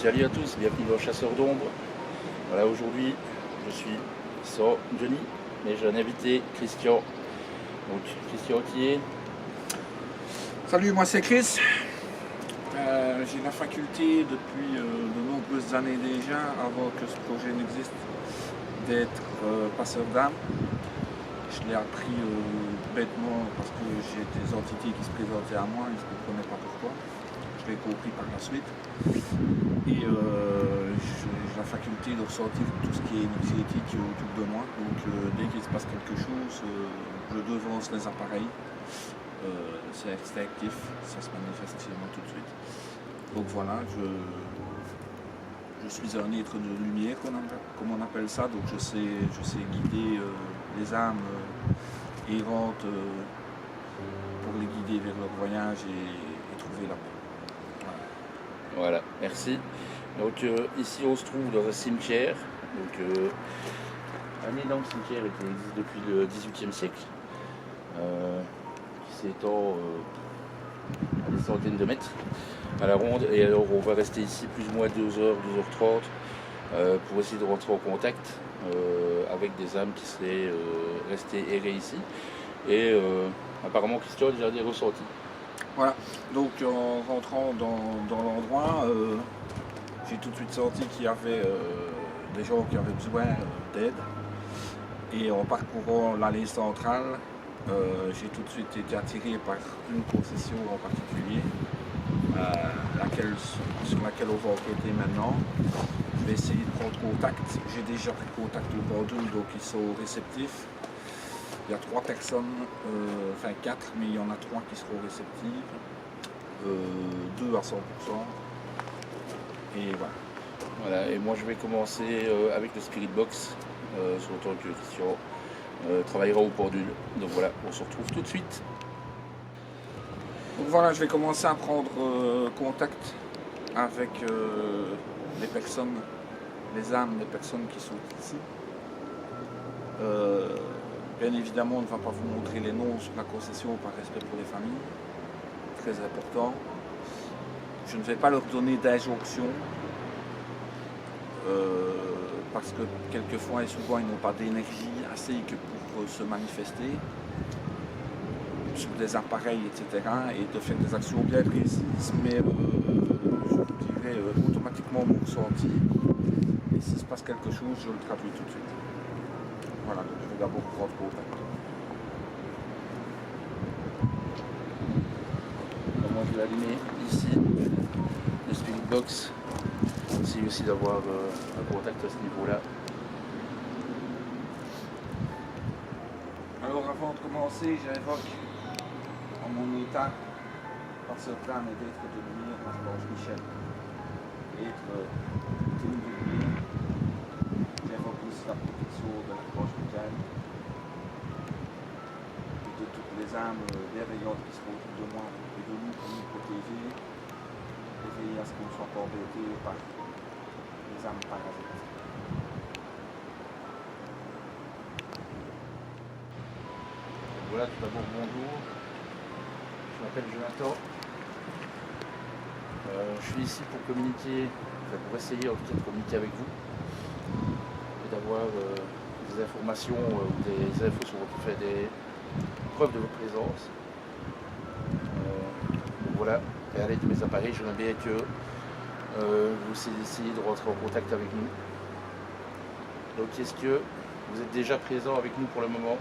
Salut à tous, bienvenue dans Chasseurs d'ombre. Voilà, aujourd'hui je suis sans Johnny, mais j'ai un invité, Christian. Donc Christian qui est Salut, moi c'est Chris. J'ai la faculté depuis de nombreuses années déjà, avant que ce projet n'existe, d'être passeur d'âme. Je l'ai appris bêtement parce que j'ai des entités qui se présentaient à moi et je ne comprenais pas pourquoi. Je l'ai compris par la suite. Et j'ai la faculté de ressentir tout ce qui est énergétique autour de moi. Donc dès qu'il se passe quelque chose, je devance les appareils. C'est instinctif, ça se manifeste chez moi tout de suite. Donc voilà, je suis un être de lumière, comme on appelle ça, donc je sais guider les âmes errantes pour les guider vers leur voyage et trouver la paix. Voilà, merci. Donc ici on se trouve dans un cimetière. Donc un énorme cimetière qui existe depuis le XVIIIe siècle, qui s'étend à des centaines de mètres à la ronde. Et alors on va rester ici plus ou moins 2h, 2h30 pour essayer de rentrer en contact avec des âmes qui seraient restées errées ici. Et apparemment Christian a déjà des ressentis. Voilà, donc en rentrant dans l'endroit, j'ai tout de suite senti qu'il y avait des gens qui avaient besoin d'aide. Et en parcourant l'allée centrale, j'ai tout de suite été attiré par une concession en particulier, sur laquelle on va enquêter maintenant. Je vais essayer de prendre contact. J'ai déjà pris contact au d'eux, donc ils sont réceptifs. Il y a 3 personnes, enfin 4, mais il y en a 3 qui seront réceptives, 2 à 100%. Et voilà. Voilà, et moi je vais commencer avec le Spirit Box, sur le temps que Christian travaillera au pendule. Donc voilà, on se retrouve tout de suite. Donc voilà, je vais commencer à prendre contact avec les personnes, les âmes des personnes qui sont ici. Bien évidemment, on ne va pas vous montrer les noms sur la concession par respect pour les familles. Très important. Je ne vais pas leur donner d'injonction parce que quelquefois et souvent ils n'ont pas d'énergie assez que pour se manifester sur des appareils, etc. et de faire des actions bien précises, mais je vous dirais automatiquement mon ressenti. Et s'il se passe quelque chose, je le traduis tout de suite. Voilà, donc je vais d'abord prendre contact. Moi je vais allumer ici le Spirit Box. Essayer aussi d'avoir un contact à ce niveau-là. Alors avant de commencer, j'invoque en mon état par ce plan et d'être de lumière, l'ange Michel. Être digne de lumière. J'invoque aussi la protection de l'ange Michel et de toutes les âmes bienveillantes qui seront autour de moi et de nous pour nous protéger et veiller à ce qu'on ne soit pas embêté par les âmes parasites. Voilà, tout d'abord bonjour. Je m'appelle Jonathan. Je suis ici pour communiquer, enfin pour essayer en tout cas de communiquer avec vous et d'avoir des informations ou des infos sur votre fait, des preuves de votre présence. Donc voilà, et à l'aide de mes appareils, j'aimerais bien que vous essayez de rentrer en contact avec nous. Donc est-ce que vous êtes déjà présent avec nous pour le moment?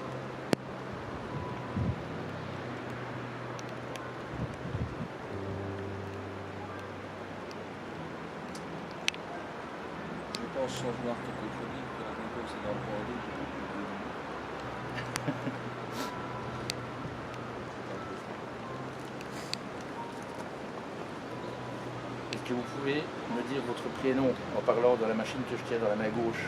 Je pense sans vouloir te contredire que la réponse est dans le pendule. Est-ce que vous pouvez me dire votre prénom en parlant de la machine que je tiens dans la main gauche?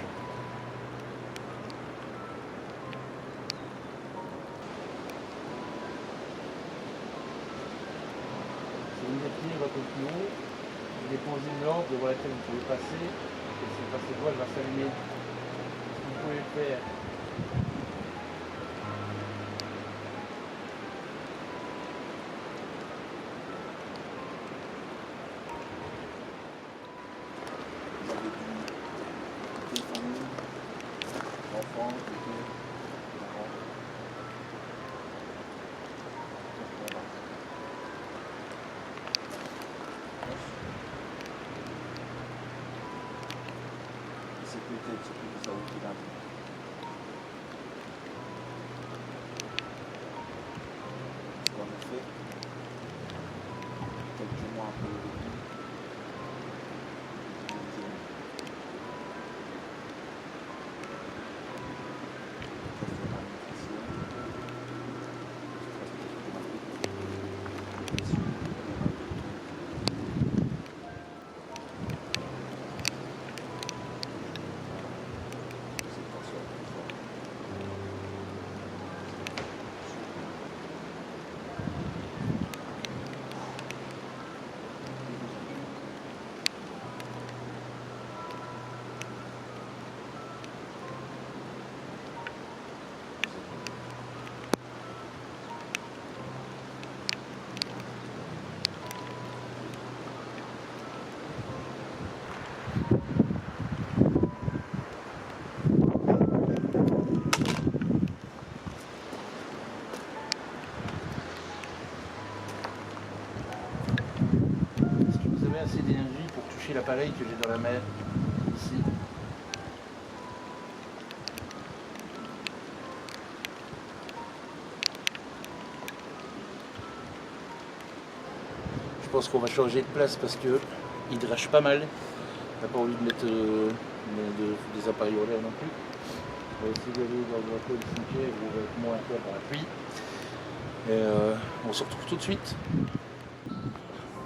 Si vous me tenir un peu plus haut, vous déposez une lampe devant laquelle vous pouvez passer, et si vous passez devant, elle va s'allumer. Est-ce que vous pouvez le faire? peut-être c'est plus ça qui l'a dit. En effet, quelques mois après le début, Est-ce que vous avez assez d'énergie pour toucher l'appareil que j'ai dans la main ici? Je pense qu'on va changer de place parce que il drache pas mal. On n'a pas envie de mettre des appareils en l'air non plus. On va essayer d'aller dans un peu le cimetière où on va être moins à terre par la pluie. Et on se retrouve tout de suite.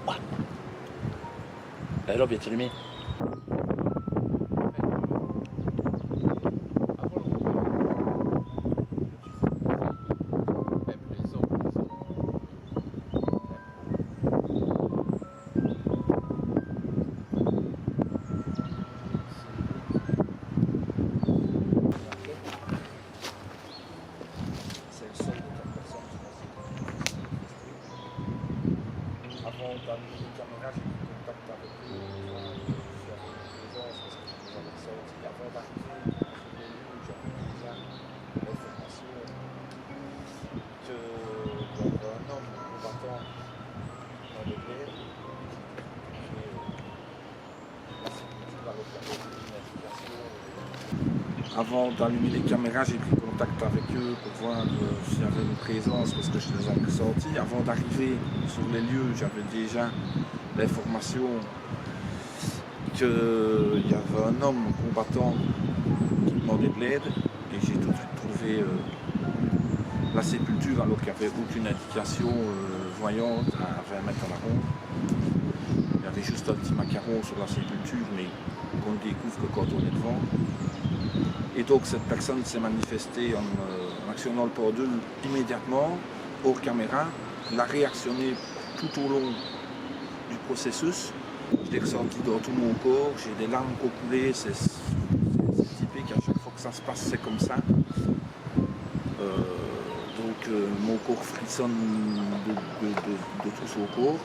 Ouais. Alors bien allumé. Avant d'allumer les caméras, j'ai pris contact avec eux sur une présence parce que je nous avais sorti avant d'arriver sur les lieux où j'avais déjà l'information qu'il y avait un homme combattant dans les plaines qui la sépulture alors qu'il y avait une indication. Avant d'allumer les caméras, j'ai pris contact avec eux pour voir s'il y avait une présence parce que je les avais ressentis. Avant d'arriver sur les lieux, j'avais déjà l'information qu'il y avait un homme combattant qui demandait de l'aide et j'ai tout de suite trouvé la sépulture alors qu'il n'y avait aucune indication voyante à 20 mètres à la ronde. Il y avait juste un petit macaron sur la sépulture mais qu'on ne découvre que quand on est devant. Et donc cette personne s'est manifestée en actionnant le pendule immédiatement, hors caméra. Elle a réactionné tout au long du processus. Je l'ai ressenti dans tout mon corps, j'ai des larmes qui ont coulé, c'est typique, à chaque fois que ça se passe c'est comme ça. Mon corps frissonne de tout son corps.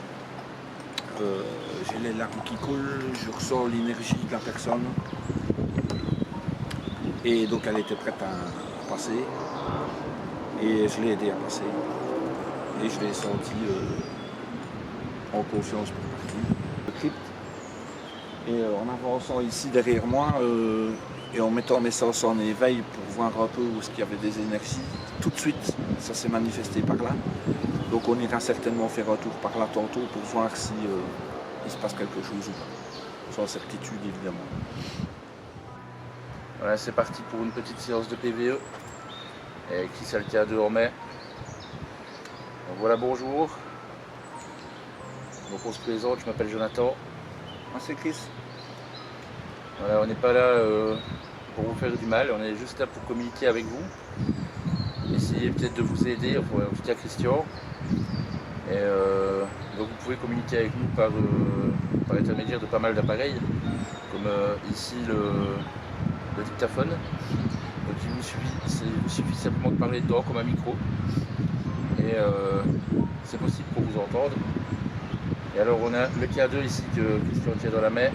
J'ai les larmes qui coulent, je ressens l'énergie de la personne. Et donc elle était prête à passer et je l'ai aidé à passer et je l'ai senti en confiance pour partir. Le crypte. Et en avançant ici derrière moi et en mettant mes sens en éveil pour voir un peu où est-ce qu'il y avait des énergies, tout de suite ça s'est manifesté par là. Donc on ira certainement faire un tour par là tantôt pour voir si il se passe quelque chose ou pas. Sans certitude évidemment. Voilà, c'est parti pour une petite séance de PVE avec Chris Altia2 en mai. Donc voilà, bonjour. Donc on se présente, je m'appelle Jonathan. Moi c'est Chris. Voilà, on n'est pas là pour vous faire du mal, on est juste là pour communiquer avec vous. Essayer peut-être de vous aider, enfin en tout cas Christian. Et donc vous pouvez communiquer avec nous par intermédiaire de pas mal d'appareils, comme ici le dictaphone. Donc il vous suffit simplement de parler dedans comme un micro. Et c'est possible pour vous entendre. Et alors on a le K2 ici que Christian tient dans la main.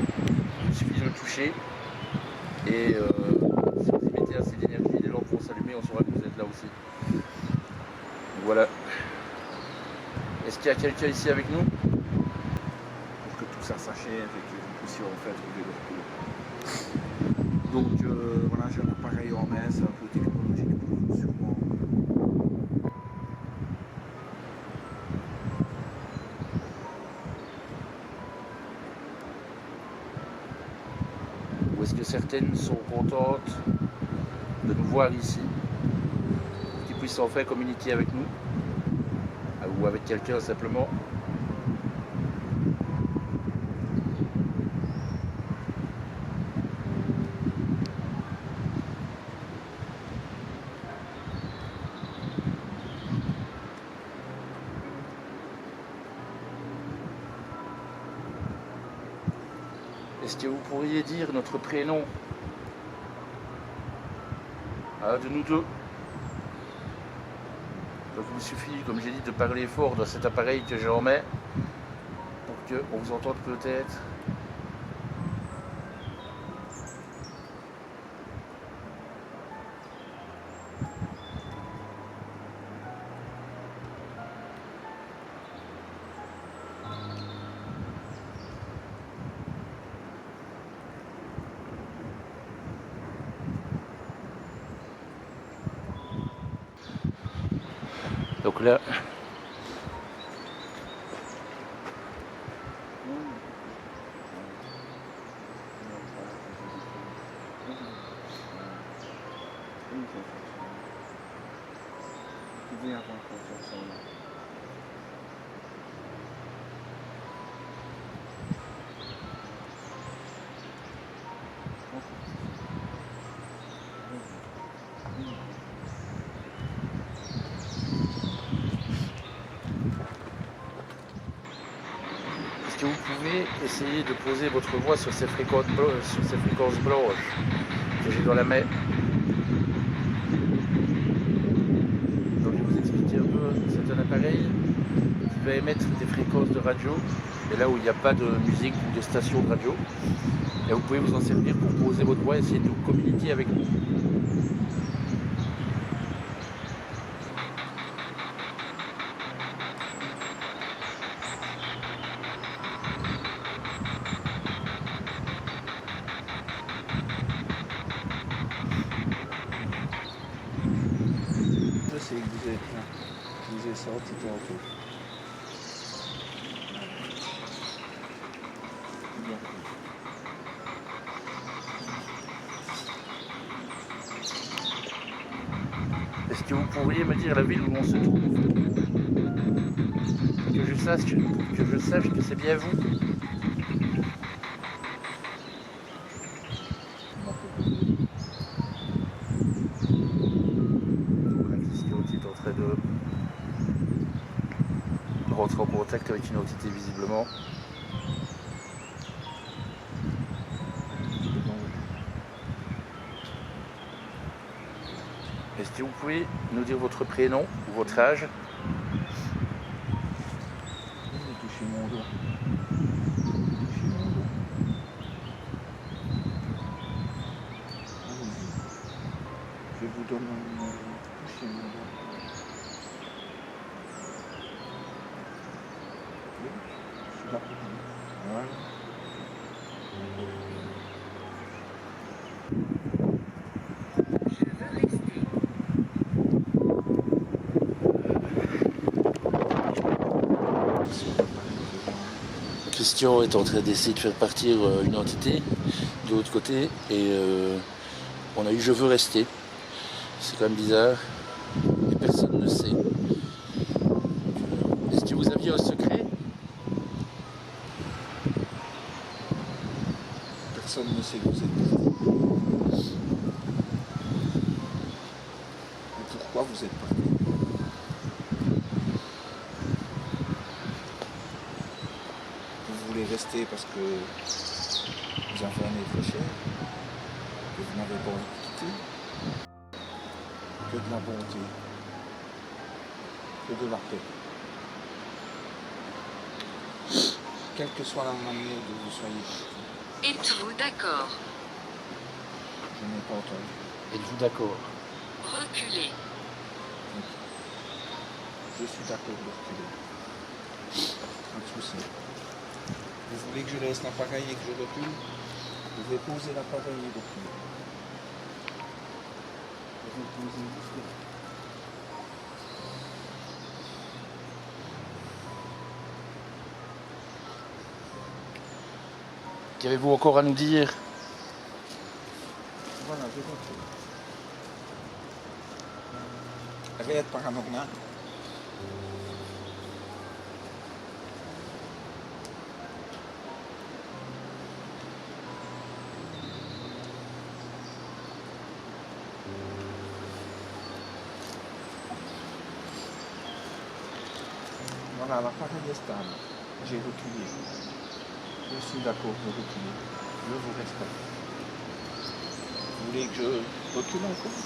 Il suffit de le toucher. Et si vous y mettez assez d'énergie, les lampes vont s'allumer, on saura que vous êtes là aussi. Donc voilà. Est-ce qu'il y a quelqu'un ici avec nous? Pour que tout ça s'achève et que vous puissiez en fait trouver le repos. Donc voilà, j'ai un appareil en main, c'est un peu technologique pour vous sûrement. Ou est-ce que certaines sont contentes de nous voir ici, qu'ils puissent enfin communiquer avec nous, ou avec quelqu'un simplement. Est-ce que vous pourriez dire notre prénom de nous deux? Donc il me suffit, comme j'ai dit, de parler fort dans cet appareil que j'en mets pour qu'on vous entende peut-être. Donc là, est-ce que vous pouvez essayer de poser votre voix sur ces fréquences blanches que j'ai dans la main? Donc je vais vous expliquer un peu, c'est un appareil qui va émettre des fréquences de radio, et là où il n'y a pas de musique ou de station de radio, et vous pouvez vous en servir pour poser votre voix et essayer de communiquer avec nous. Je sais que vous êtes là. Je vous ai sorti tantôt. Est-ce que vous pourriez me dire la ville où on se trouve? Que je sache que c'est bien vous. Voilà, Christian est en train de rentrer en contact avec une entité visiblement. Est-ce que vous pouvez nous dire votre prénom ou votre âge? J'ai touché mon doigt. Je vous donne un numéro. Touchez mon doigt. Oui, je suis là. Voilà. Christian est en train d'essayer de faire partir une entité de l'autre côté et on a eu je veux rester. C'est quand même bizarre et personne ne sait. Est-ce que vous aviez un secret? Personne ne sait que vous êtes parti. Et pourquoi vous êtes parti? Vous voulez rester parce que vous avez un être cher, que vous n'avez pas envie de quitter, que de la bonté, que de la paix. Quelle que soit la manière dont vous soyez parti. Êtes-vous d'accord? Je n'ai pas entendu. Êtes-vous d'accord? Reculez. Je suis d'accord de reculer. Pas de souci. Vous voulez que je laisse l'appareil et que je recule? Je vais poser l'appareil donc. Je vais poser juste. Qu'avez-vous encore à nous dire? Voilà, je retrouve. Rien de paranormal. Voilà, l'appareil est stable. J'ai reculé. Je suis d'accord de reculer. Je vous respecte. Vous voulez que je recule encore?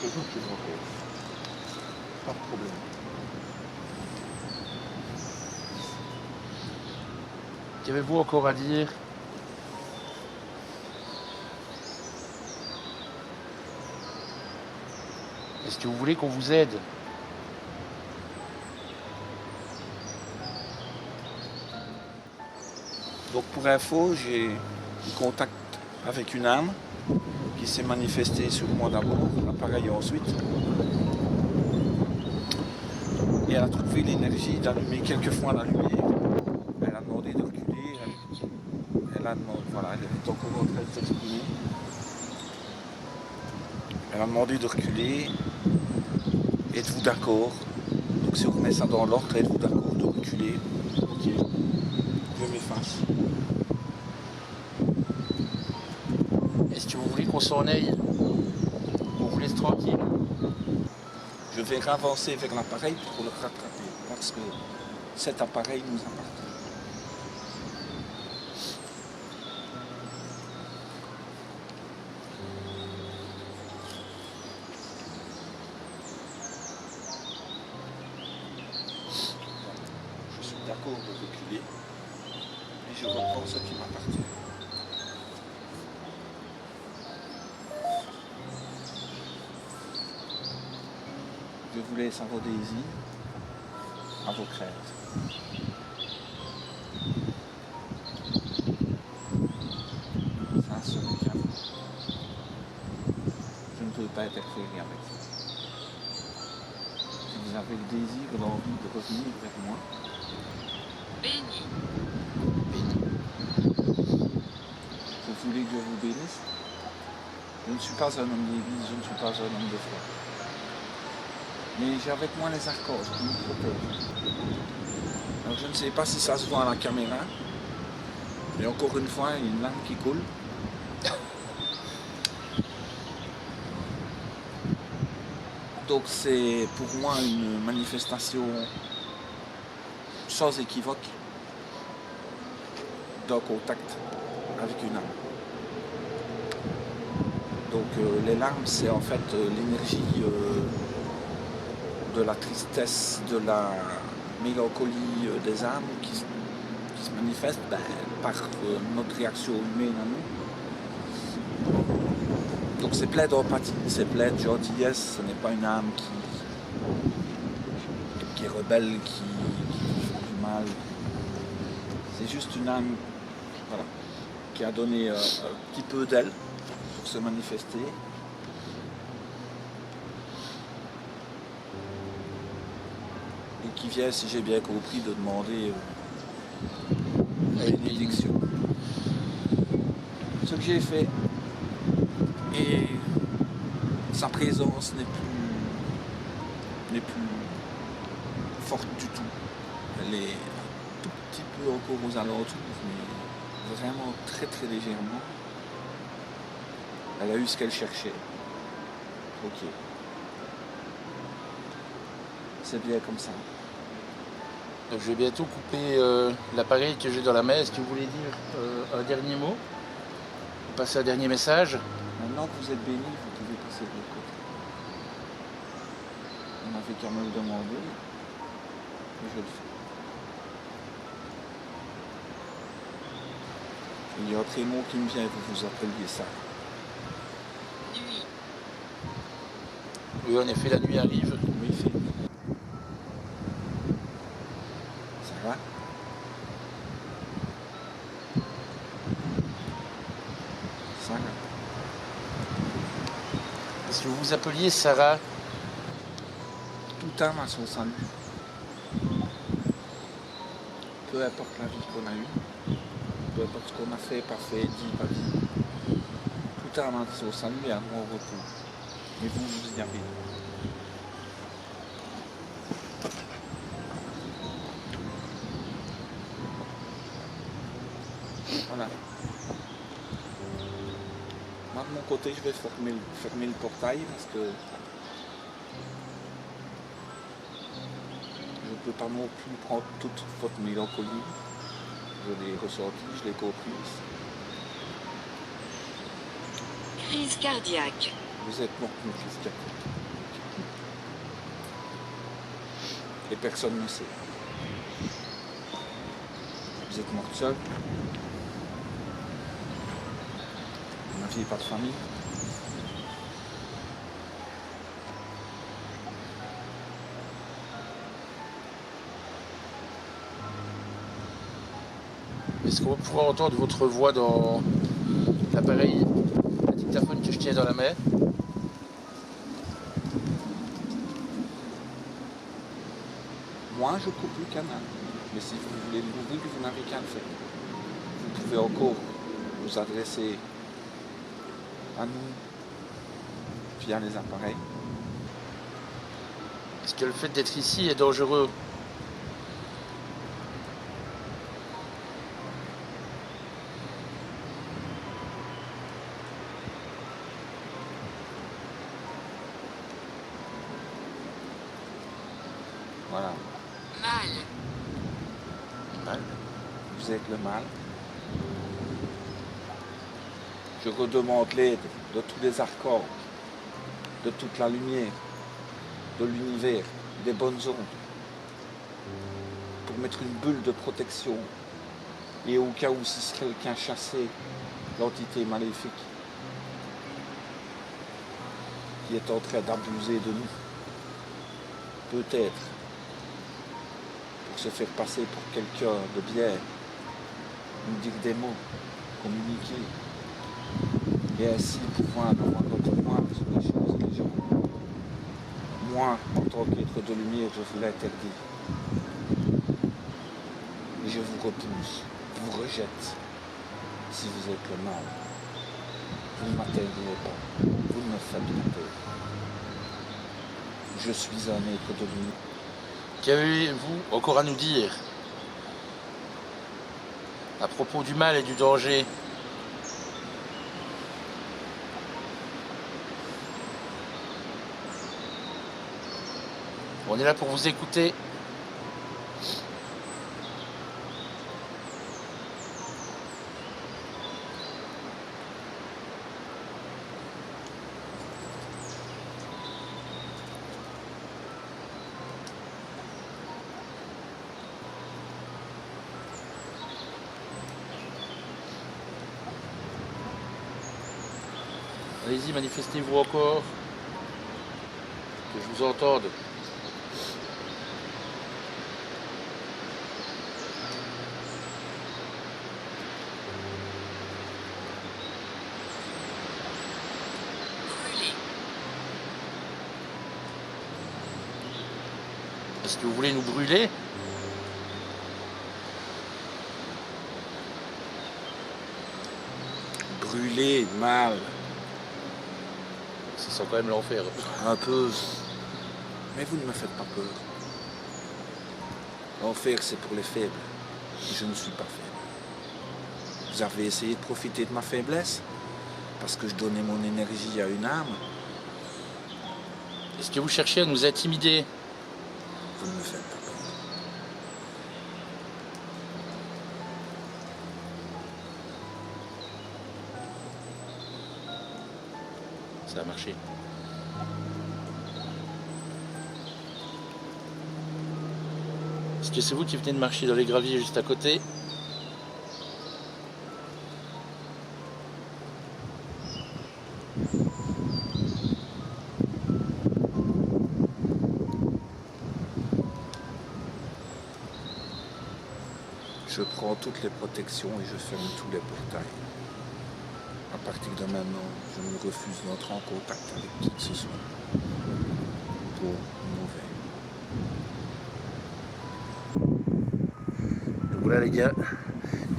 Je recule encore. Pas de problème. Qu'avez-vous encore à dire? Est-ce que vous voulez qu'on vous aide? Donc pour info, j'ai eu contact avec une âme qui s'est manifestée sur moi d'abord, l'appareil ensuite. Et elle a trouvé l'énergie d'allumer quelquefois la lumière. Elle a demandé de reculer. Elle a demandé, voilà, elle est encore en train de s'exprimer. Elle a demandé de reculer. Êtes-vous d'accord? Donc si on remet ça dans l'ordre, êtes-vous d'accord de reculer? Ok, je m'efface. Est-ce que vous voulez qu'on s'en aille? On vous laisse tranquille? Je vais avancer vers l'appareil pour le rattraper parce que cet appareil nous appartient. Je suis d'accord de reculer et je reprends ce qui m'appartient. Je vous laisse à vos désirs, à vos craintes. Ça, ce n'est qu'à vous. Je ne peux pas interférer avec ça. Si vous avez le désir et l'envie de revenir vers moi, Béni. vous voulez que je vous bénisse? Je ne suis pas un homme d'église, je ne suis pas un homme de foi. Mais j'ai avec moi les archanges qui me protègent. Alors je ne sais pas si ça se voit à la caméra, mais encore une fois, il y a une larme qui coule. Donc c'est pour moi une manifestation sans équivoque d'un contact avec une âme. Donc les larmes, c'est en fait l'énergie de la tristesse, de la mélancolie des âmes qui se manifeste par notre réaction humaine à nous. Donc c'est plein d'empathie, c'est plein de gentillesse, ce n'est pas une âme qui est rebelle, qui fait du mal. C'est juste une âme, voilà, qui a donné un petit peu d'elle pour se manifester. Et qui vient, si j'ai bien compris, de demander une bénédiction. Ce que j'ai fait, et sa présence n'est plus forte du tout. Elle est un tout petit peu encore aux alentours, mais vraiment très très légèrement. Elle a eu ce qu'elle cherchait. Ok. C'est bien comme ça. Donc je vais bientôt couper l'appareil que j'ai dans la main. Est-ce que vous voulez dire un dernier mot? Passer un dernier message? Maintenant que vous êtes bénis, vous pouvez passer de l'autre côté. On n'a fait qu'à me le demander, et je le fais. Il y a un autre mot qui me vient, vous appeliez ça. Nuit. Oui, en effet, la nuit arrive. Oui, fait. Ça va? Si vous vous appeliez Sarah, Tout âme a son salut. Peu importe la vie qu'on a eue, peu importe ce qu'on a fait, pas fait, dit, pas dit. Tout âme a son salut et un droit au repos. Et vous, vous y arrivez. Voilà. Moi de mon côté, je vais fermer le portail parce que je ne peux pas non plus prendre toute votre mélancolie. Je l'ai ressentie, je l'ai comprise. Crise cardiaque. Vous êtes mort d'une crise cardiaque. Et personne ne sait. Vous êtes morte seule. Vous n'aviez pas de famille. est-ce qu'on va pouvoir entendre votre voix dans l'appareil, le dictaphone que je tiens dans la main? Moi, je coupe le canal. Mais si vous voulez l'ouvrir, vous n'avez qu'à le faire. Vous pouvez encore vous adresser à nous via les appareils. Est-ce que le fait d'être ici est dangereux? Voilà. Mal. Mal. Vous êtes le mal. Je redemande l'aide de tous les archanges, de toute la lumière, de l'univers, des bonnes ondes, pour mettre une bulle de protection et au cas où si quelqu'un chassait l'entité maléfique qui est en train d'abuser de nous, peut-être pour se faire passer pour quelqu'un de bien, nous dire des mots, communiquer, et ainsi pouvoir avoir notre point sur les choses et les gens. Moi, en tant qu'être de lumière, je vous l'interdis. Et je vous repousse, vous rejette, si vous êtes le mal. Vous ne m'atteindrez pas, vous ne me faites pas peur. Je suis un être de lumière. Qu'avez-vous encore à nous dire à propos du mal et du danger? On est là pour vous écouter. Allez-y, manifestez-vous encore, que je vous entende. Brûler. Est-ce que vous voulez nous brûler? Brûler, mal, Ça sent quand même l'enfer. un peu. Mais vous ne me faites pas peur. L'enfer, c'est pour les faibles. Je ne suis pas faible. Vous avez essayé de profiter de ma faiblesse parce que je donnais mon énergie à une âme. Est-ce que vous cherchez à nous intimider? Vous ne me faites pas peur. Ça a marché. Est-ce que c'est vous qui venez de marcher dans les graviers juste à côté? Je prends toutes les protections et je ferme tous les portails. à partir de maintenant, je me refuse d'entrer en contact avec qui que ce soit. Pour mauvais. Donc voilà les gars,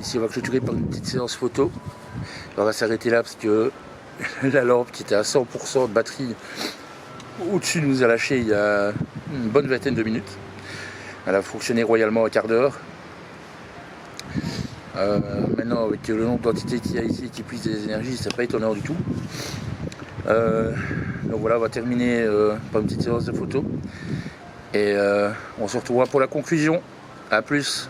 ici on va clôturer par une petite séance photo. On va s'arrêter là parce que la lampe qui était à 100% de batterie au-dessus nous a lâché il y a une bonne vingtaine de minutes. Elle a fonctionné royalement un quart d'heure. Maintenant avec le nombre d'entités qu'il y a ici qui puissent des énergies, c'est pas étonnant du tout. Donc voilà, on va terminer par une petite séance de photos. Et on se retrouvera pour la conclusion. A plus.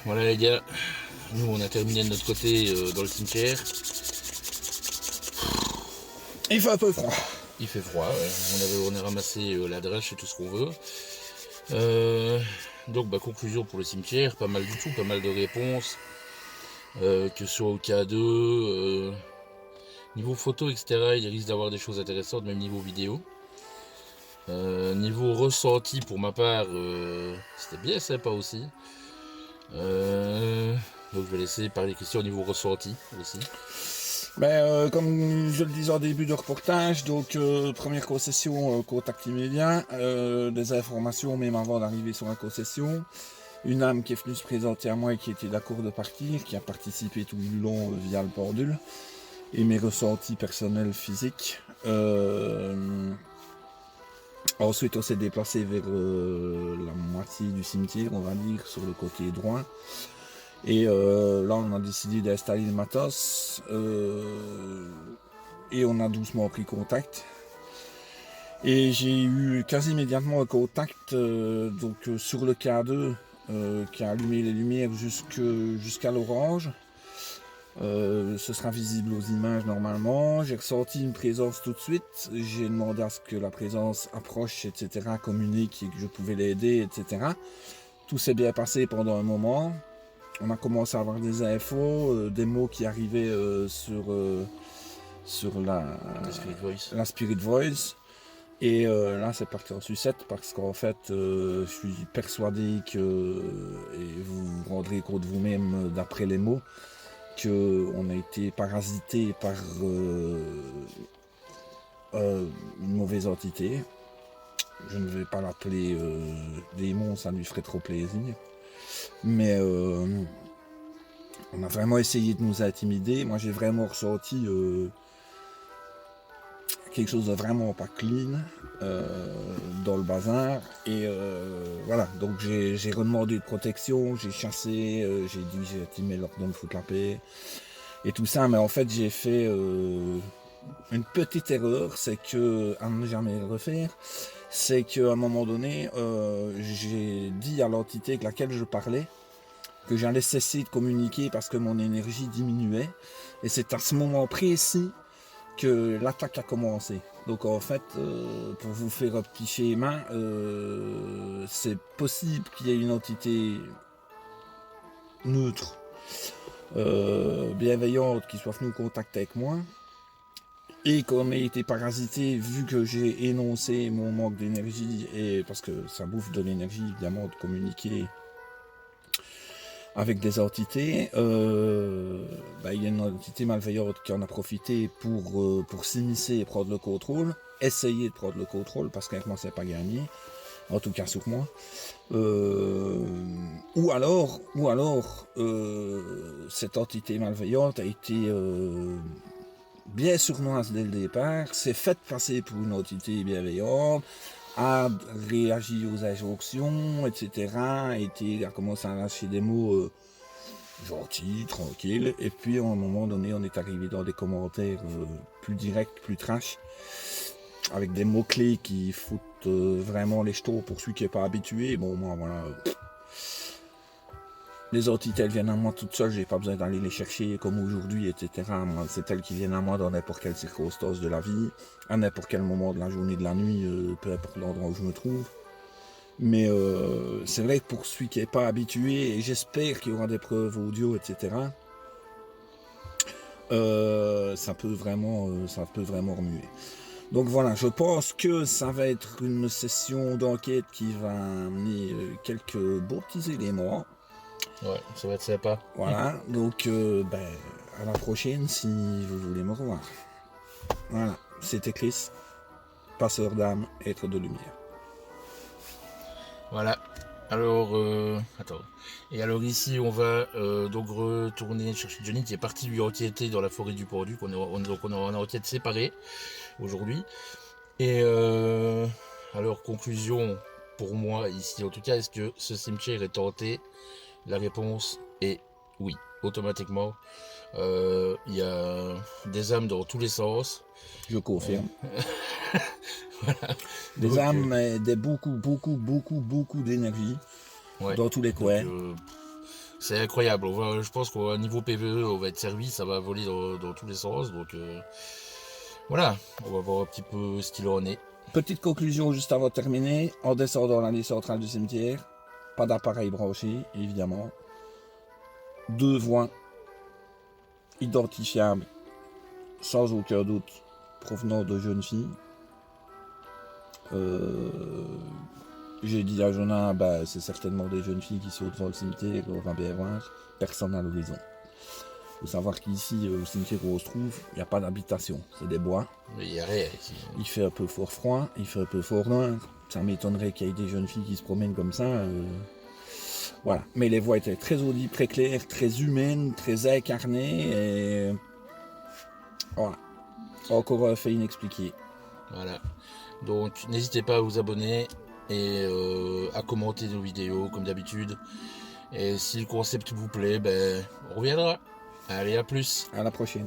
Voilà les gars, nous on a terminé de notre côté dans le cimetière. Il fait un peu froid. Il fait froid, ouais. On a ramassé la drèche et tout ce qu'on veut. Donc conclusion pour le cimetière, pas mal du tout, pas mal de réponses. Que ce soit au K2, niveau photo, etc., il risque d'avoir des choses intéressantes, même niveau vidéo. Niveau ressenti, pour ma part, c'était bien sympa aussi. Donc je vais laisser parler des questions au niveau ressenti aussi. Comme je le disais au début du reportage, donc première concession, contact immédiat, des informations même avant d'arriver sur la concession, une âme qui est venue se présenter à moi et qui était d'accord de partir, qui a participé tout le long via le pendule, et mes ressentis personnels physiques. Ensuite on s'est déplacé vers la moitié du cimetière, on va dire, sur le côté droit. Et là on a décidé d'installer le matos et on a doucement pris contact. Et j'ai eu quasi immédiatement un contact sur le K2 qui a allumé les lumières jusqu'à l'orange. Ce sera visible aux images normalement. J'ai ressenti une présence tout de suite. J'ai demandé à ce que la présence approche, etc., communique et que je pouvais l'aider, etc. Tout s'est bien passé pendant un moment. On a commencé à avoir des infos, des mots qui arrivaient sur la Spirit Voice. Et là, c'est parti en sucette parce qu'en fait, je suis persuadé que, et vous vous rendrez compte vous-même d'après les mots, qu'on a été parasité par une mauvaise entité. Je ne vais pas l'appeler démon, ça lui ferait trop plaisir. Mais on a vraiment essayé de nous intimider. Moi j'ai vraiment ressenti quelque chose de vraiment pas clean dans le bazar. Et voilà, donc j'ai redemandé de protection, j'ai chassé, j'ai dit j'ai intimé l'ordre de me foutre la paix. Et tout ça, mais en fait j'ai fait une petite erreur, c'est que, à ne jamais refaire, c'est qu'à un moment donné, j'ai dit à l'entité avec laquelle je parlais que j'allais cesser de communiquer parce que mon énergie diminuait. Et c'est à ce moment précis que l'attaque a commencé. Donc en fait, pour vous faire un petit schéma, c'est possible qu'il y ait une entité neutre, bienveillante, qui soit venue en contact avec moi, et qu'on ait été parasité vu que j'ai énoncé mon manque d'énergie, et parce que ça bouffe de l'énergie évidemment de communiquer avec des entités. Il y a une entité malveillante qui en a profité pour s'immiscer et prendre le contrôle, essayer de prendre le contrôle, parce qu'avec moi c'est pas gagné, en tout cas sur moi. Ou alors cette entité malveillante a été bien sournoise dès le départ, s'est faite passer pour une entité bienveillante, a réagi aux injonctions, etc. A commencé à lâcher des mots gentils, tranquilles. Et puis à un moment donné, on est arrivé dans des commentaires plus directs, plus trash, avec des mots-clés qui foutent vraiment les jetons pour celui qui n'est pas habitué. Bon, moi, voilà. Les entités, elles viennent à moi toutes seules, j'ai pas besoin d'aller les chercher comme aujourd'hui, etc. Moi, c'est elles qui viennent à moi dans n'importe quelle circonstance de la vie, à n'importe quel moment de la journée, de la nuit, peu importe l'endroit où je me trouve. Mais c'est vrai que pour celui qui n'est pas habitué, et j'espère qu'il y aura des preuves audio, etc., ça peut vraiment remuer. Donc voilà, je pense que ça va être une session d'enquête qui va amener quelques beaux petits éléments. Ouais, ça va être sympa. Voilà, donc à la prochaine si vous voulez me revoir. Voilà, c'était Chris, passeur d'âme, être de lumière. Voilà. Alors, attends. Et alors ici, on va donc retourner chercher Johnny qui est parti lui enquêter dans la forêt du Porduc. On est en enquête séparée aujourd'hui. Et alors, conclusion pour moi ici, en tout cas, est-ce que ce cimetière est hanté? La réponse est oui, automatiquement. Il y a des âmes dans tous les sens. Je confirme. Voilà. Des Donc, âmes, des beaucoup d'énergie dans tous les coins. C'est incroyable. Je pense qu'au niveau PVE, on va être servi, ça va voler dans tous les sens. Donc voilà, on va voir un petit peu ce qu'il en est. Petite conclusion juste avant de terminer. En descendant l'allée centrale du cimetière, pas d'appareil branché, évidemment. 2 voix identifiables, sans aucun doute, provenant de jeunes filles. J'ai dit à Jonah, c'est certainement des jeunes filles qui sont devant le cimetière, on va bien voir. Personne à l'horizon. Il faut savoir qu'ici, au cimetière où on se trouve, il n'y a pas d'habitation, c'est des bois. Mais il n'y a rien ici. Il fait un peu fort froid, il fait un peu fort noir. Ça m'étonnerait qu'il y ait des jeunes filles qui se promènent comme ça. Voilà. Mais les voix étaient très audibles, très claires, très humaines, très incarnées. Et voilà. Encore un fait inexpliqué. Voilà. Donc n'hésitez pas à vous abonner et à commenter nos vidéos comme d'habitude. Et si le concept vous plaît, on reviendra. Allez, à plus. À la prochaine.